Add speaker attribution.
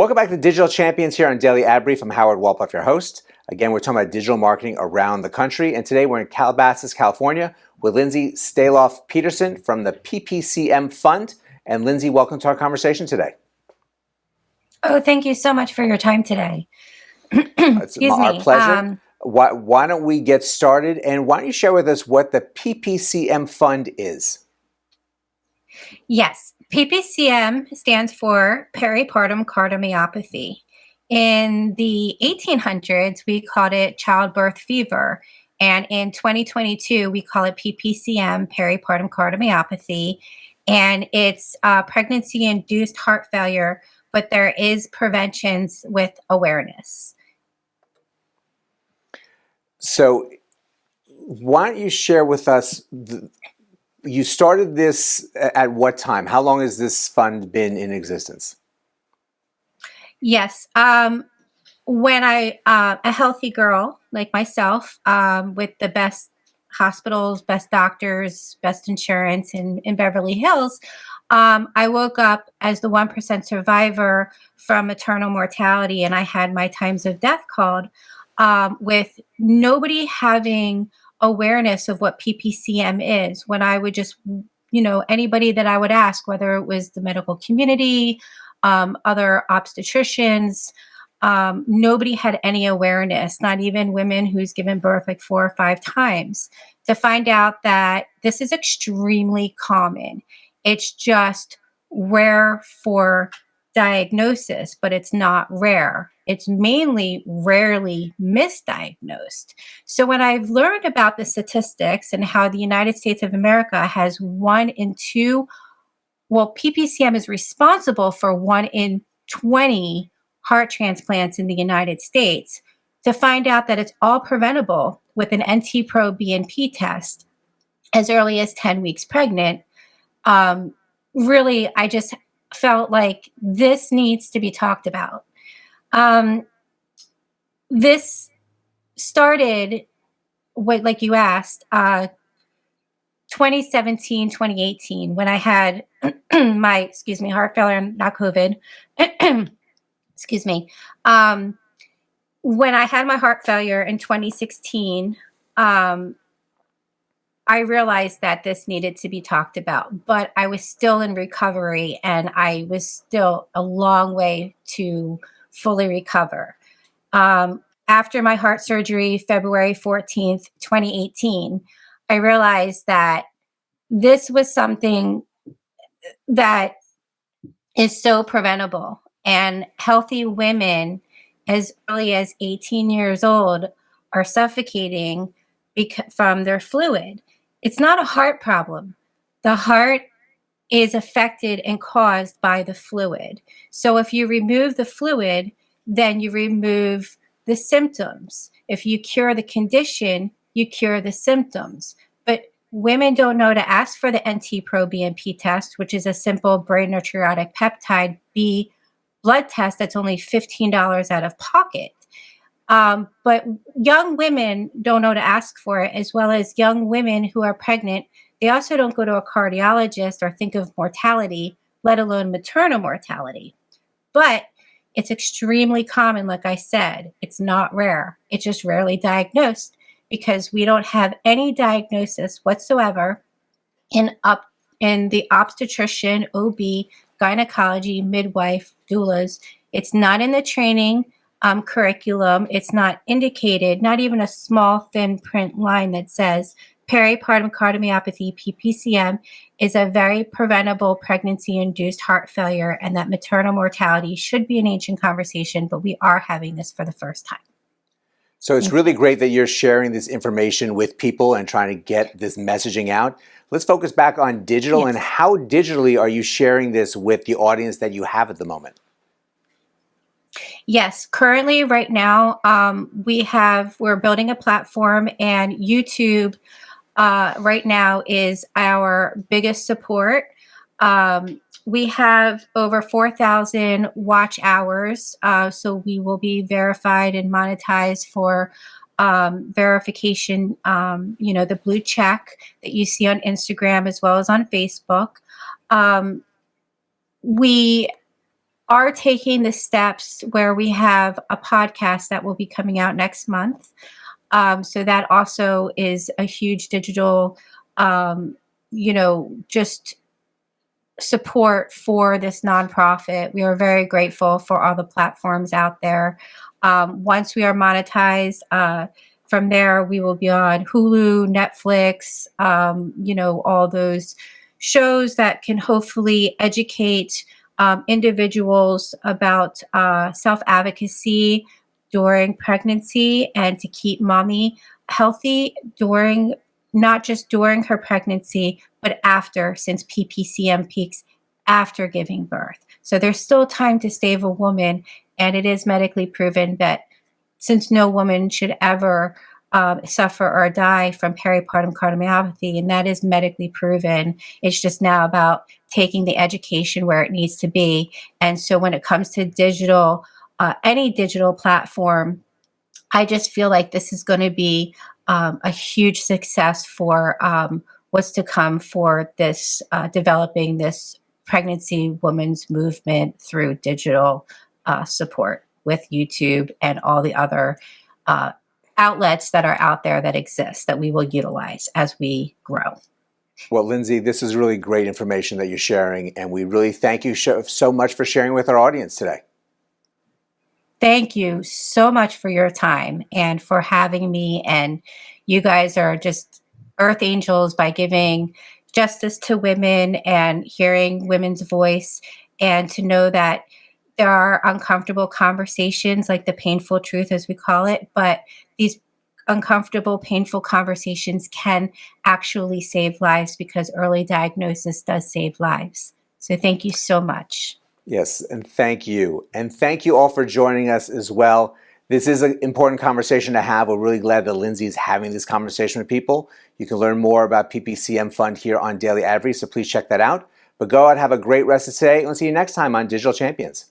Speaker 1: Welcome back to Digital Champions here on Daily Ad Brief. I'm Howard Walpuff, your host. Again, we're talking about digital marketing around the country. And today we're in Calabasas, California with Lindsey Staloff-Peterson from the PPCM Fund. And Lindsey, welcome to our conversation today.
Speaker 2: Oh, thank you so much for your time today.
Speaker 1: It's our pleasure. Why don't we get started? And why don't you share with us what the PPCM Fund is?
Speaker 2: Yes, PPCM stands for peripartum cardiomyopathy. In the 1800s, we called it childbirth fever. And in 2022, we call it PPCM, peripartum cardiomyopathy. And it's pregnancy-induced heart failure, but there is preventions with awareness.
Speaker 1: So why don't you share with us, you started this at what time? How long has this fund been in existence?
Speaker 2: Yes. When a healthy girl like myself, with the best hospitals, best doctors, best insurance in Beverly Hills, I woke up as the 1% survivor from maternal mortality, and I had my times of death called, with nobody having awareness of what PPCM is. When I would just, anybody that I would ask, whether it was the medical community, other obstetricians, nobody had any awareness, not even women who's given birth like 4 or 5 times, to find out that this is extremely common. It's just rare for diagnosis, but it's not rare. It's mainly rarely misdiagnosed. So when I've learned about the statistics and how the United States of America has 1 in 2, well, PPCM is responsible for 1 in 20 heart transplants in the United States, to find out that it's all preventable with an NT-proBNP test as early as 10 weeks pregnant. Really, I just felt like this needs to be talked about. This started, like you asked, 2017, 2018, when I had my, heart failure, not COVID. Excuse me. When I had my heart failure in 2016, I realized that this needed to be talked about, but I was still in recovery and I was still a long way to fully recover. After my heart surgery, February 14th, 2018, I realized that this was something that is so preventable, and healthy women as early as 18 years old are suffocating from their fluid. It's not a heart problem. The heart is affected and caused by the fluid. So if you remove the fluid, then you remove the symptoms. If you cure the condition, you cure the symptoms. But women don't know to ask for the NT-proBNP test, which is a simple brain natriuretic peptide B blood test that's only $15 out of pocket. But young women don't know to ask for it, as well as young women who are pregnant. They also don't go to a cardiologist or think of mortality, let alone maternal mortality. But it's extremely common, like I said. It's not rare. It's just rarely diagnosed because we don't have any diagnosis whatsoever in the obstetrician, OB, gynecology, midwife, doulas. It's not in the training curriculum. It's not indicated, not even a small thin print line that says peripartum cardiomyopathy, PPCM, is a very preventable pregnancy-induced heart failure, and that maternal mortality should be an ancient conversation, but we are having this for the first time.
Speaker 1: So it's really great that you're sharing this information with people and trying to get this messaging out. Let's focus back on digital. Yes. And how digitally are you sharing this with the audience that you have at the moment?
Speaker 2: Yes, currently right now, we're building a platform, and YouTube right now is our biggest support. We have over 4,000 watch hours, so we will be verified and monetized for verification, the blue check that you see on Instagram as well as on Facebook. We are taking the steps where we have a podcast that will be coming out next month. So that also is a huge digital, just support for this nonprofit. We are very grateful for all the platforms out there. Once we are monetized, from there we will be on Hulu, Netflix, all those shows that can hopefully educate individuals about self-advocacy during pregnancy and to keep mommy healthy during, not just during her pregnancy, but after, since PPCM peaks after giving birth. So there's still time to save a woman, and it is medically proven that since no woman should ever suffer or die from peripartum cardiomyopathy, and that is medically proven, it's just now about taking the education where it needs to be. And so when it comes to digital, any digital platform, I just feel like this is going to be a huge success for what's to come for this developing this pregnancy women's movement through digital support with YouTube and all the other outlets that are out there that exist that we will utilize as we grow.
Speaker 1: Well, Lindsey, this is really great information that you're sharing, and we really thank you so much for sharing with our audience today.
Speaker 2: Thank you so much for your time and for having me. And you guys are just earth angels by giving justice to women and hearing women's voice, and to know that there are uncomfortable conversations, like the painful truth, as we call it, but these uncomfortable, painful conversations can actually save lives, because early diagnosis does save lives. So thank you so much.
Speaker 1: Yes, and thank you. And thank you all for joining us as well. This is an important conversation to have. We're really glad that Lindsey is having this conversation with people. You can learn more about PPCM Fund here on Daily Advice, so please check that out. But go out, have a great rest of today, and we'll see you next time on Digital Champions.